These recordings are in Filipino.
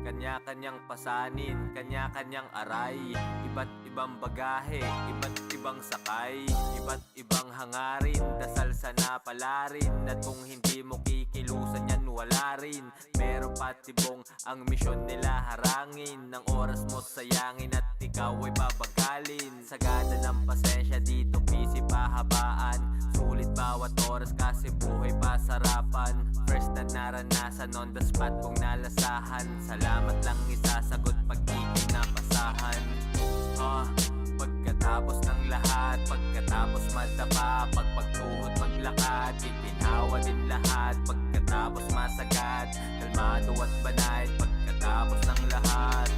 Kanya-kanyang pasanin, kanya-kanyang aray, iba't ibang bagahe, iba't ibang sakay, iba't ibang hangarin, dasal sa napalarin. At kung hindi mo kikilusan yan, wala rin. Meron patibong ang misyon nila harangin, ng oras mo sayangin at ikaw ay babagalin. Sagada ng pasensya dito, busy pahabaan, sulit bawat oras kasi buhay pasarapan. First na naranasan on the spot kung nalasahan, salamat lang isasagot pag di kinapasahan. Pagkatapos ng lahat, pagkatapos madapa, pagpagtuhod maglakad, itinhawa din lahat. Pagkatapos masagad, kalmado at banayad, pagkatapos ng lahat.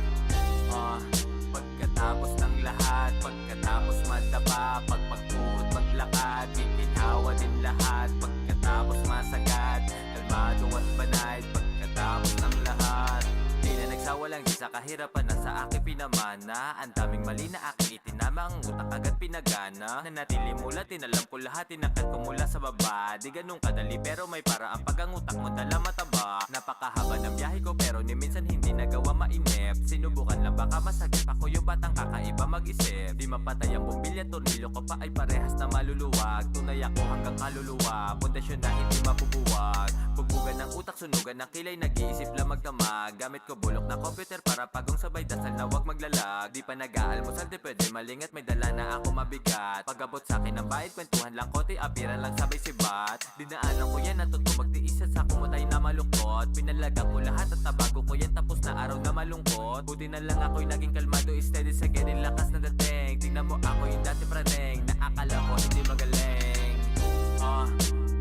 Pagkatapos ng lahat, pagkatapos madapa, pagpagtuhod maglakad, itinhawa din lahat. Pagkatapos masagad, kalmado at banayad, pagkatapos ng lahat. Di na nagsawa lang sa kahirapan na sa akin pinamana. Ang daming mali na aking itinama, ang utak agad pinagana. Nanatili mula, tinalam ko lahat, tinakat ko mula sa baba. Di ganun kadali pero may paraan pag ang utak mo dala mataba. Napakahaba ng biyahe ko pero ni minsan hindi nagawa mainip. Sinubukan lang baka masagip ako yung batang kakaiba mag-isip. Di mapatay ang bumbilya, tornilyo ko pa ay parehas na maluluwag. Tunay ako hanggang kaluluwa, pundasyon na hindi mabubuwag. Bugbugan ng utak, sunugan ng kilay, nag-iisip lang magdamag. Gamit ko bulok na computer para pagong sabay dasal na wag maglalag. Di pa nag-aalmusal, di pwede malingat, may dala na ako mabigat. Pag-abot sa akin ng bayad, kwentuhan lang konti, apiran lang sabay sibat. Dinaanan ko yan, natuto magtiis at sa kumutay na malungkot. Pinalaga ko lahat at nabago ko yan, tapos na araw na malungkot. Buti na lang ako'y naging kalmado, steady sa ganyan lakas na dating. Tingnan mo ako yung dati praneng, naakala ko hindi magaling.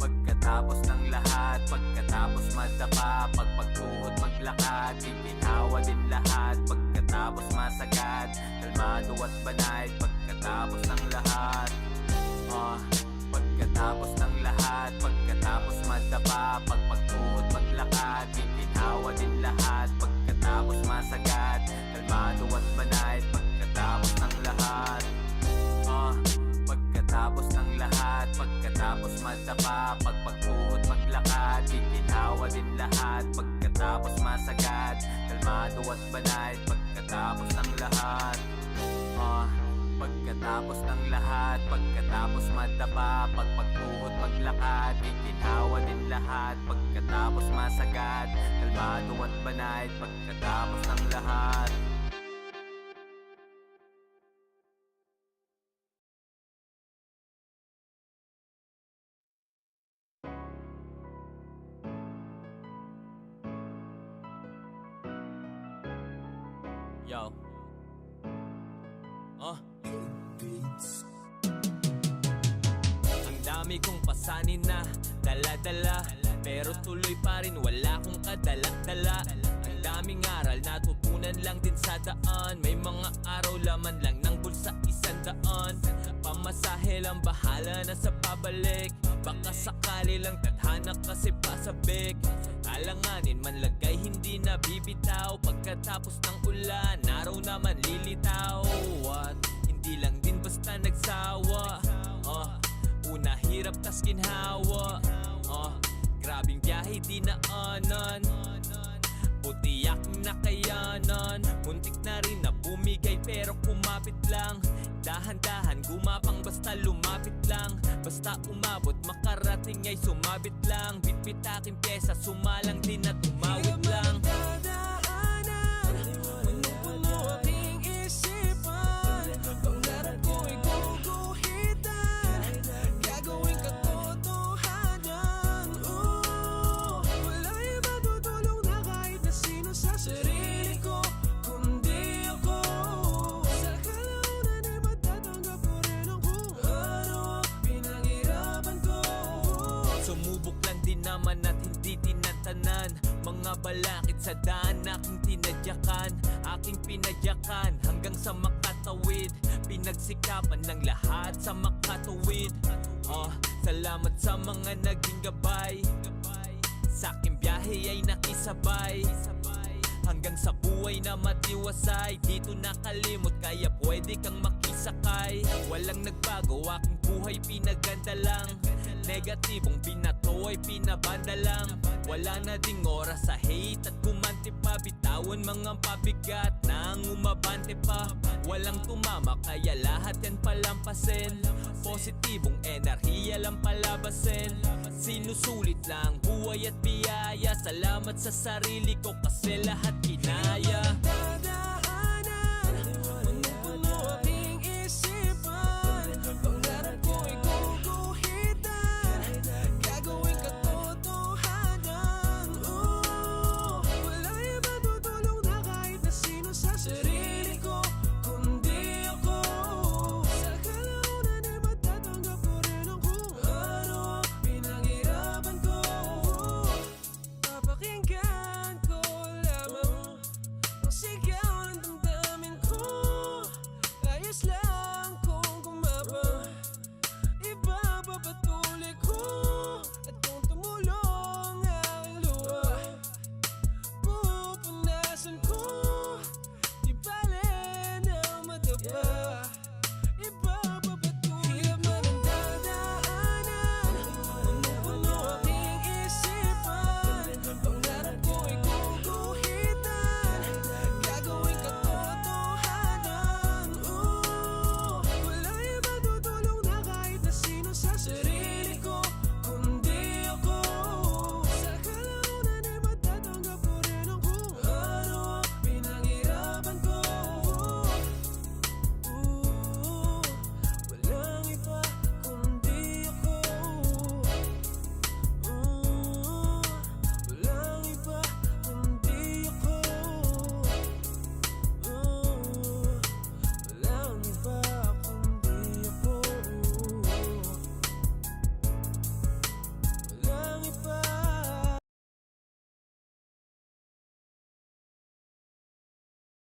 Pagkatapos ng lahat, pagkatapos madapa, pagpagtuhod maglakad, itinhawa din lahat. Pagkatapos masagad, kalmado at banayad, pagkatapos ng lahat. Pagkatapos ng lahat, pagkatapos madapa, pagpagtuhod maglakad, itinhawa din lahat. Pagkatapos masagad, kalmado at banayad, pagkatapos ng lahat. Pagkatapos ng lahat, pagkatapos madapa, pagpagtuhod maglakad, itinhawa din lahat. Pagkatapos masagad, kalmado at banayad, pagkatapos ng lahat. Pagkatapos ng lahat, pagkatapos madapa, pagpagtuhod maglakad, itinhawa din lahat. Pagkatapos masagad, kalmado at banayad, pagkatapos ng lahat. Yo. Ang dami kong pasanin na dala-dala, pero tuloy pa rin wala kong kadala-dala. Ang daming aral natutunan lang din sa daan. May mga araw laman lang ng bulsa 100. Pamasahe lang bahala na sa pabalik, baka sakali lang tadhana kasi pasabik. Alanganin man lagay hindi na bibitaw, pagkatapos ng ulan araw naman lilitaw. At hindi lang din basta nagsawa, una hirap tas ginhawa. Grabing biyahe di naanan, putiyak na kayanan. Muntik na rin na bumigay pero kumapit lang. Dahan-dahan gumapang basta lumapit lang. Basta umabot makarating ay sumabit lang. Bitbit aking pyesa, sumalang din at umawit lang. Naman at hindi tinatanan, mga balakid sa daan aking tinadyakan, aking pinadyakan hanggang sa makatawid. Pinagsikapan ng lahat sa makatuwid. Salamat sa mga naging gabay, sa aking biyahe ay nakisabay. Hanggang sa buhay na matiwasay, dito nakalimot kaya pwede kang makisakay. Walang nagbago, aking buhay pinaganda lang. Negatibong binato ay pinabanda lang. Wala na ding oras sa hate at kumante pa. Bitawan mga pabigat nang umabante pa. Walang tumama kaya lahat yan palampasin. Positibong enerhiya lang palabasin. Sinusulit lang buhay at biyaya. Salamat sa sarili ko kasi lahat kinaya.